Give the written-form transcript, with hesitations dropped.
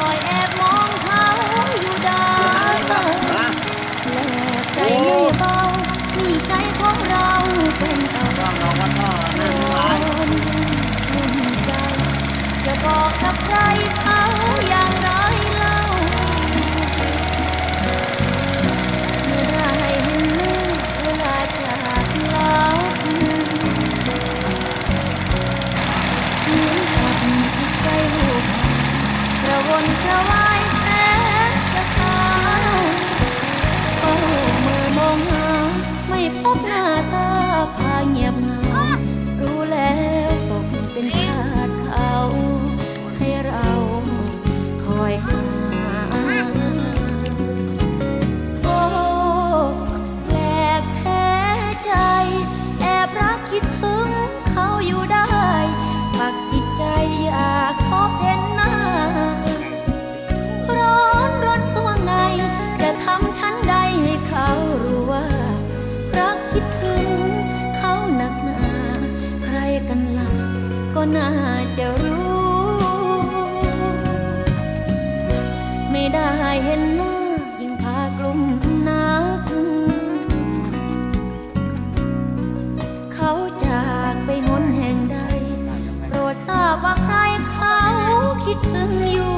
อยแอบมองเขาอยู่ได้และใจไม่เบามีใจของเราเป็นเอาใจจะบอกกับใครเขาอย่างไรเล่าเมื่อได้เห็นหน้าเวลาจากลาเหมือนกับจิตใจลูกกระวนกระวายแสนจะเศร้าเฝ้าเมื่อมองหาไม่พบหน้าตาพาเงียบเหงารู้แล้วตกเป็นทาสเขาให้เราคอยหาโอ้แปลกแท้ใจแอบรักคิดถึงเขาอยู่ได้ปักจิตใจอยากพบเห็นหน้าร้อนรนสวงในจะทำฉันใดให้เขารู้ว่ารักคิดถึงเขาหนักหนาใครกันล่ะก็น่าจะรู้ไม่ได้เห็นหน้ายิ่งพากลุ่มนักเขาจากไปหนแห่งใดโปรดทราบว่าใครเขาคิดถึงอยู่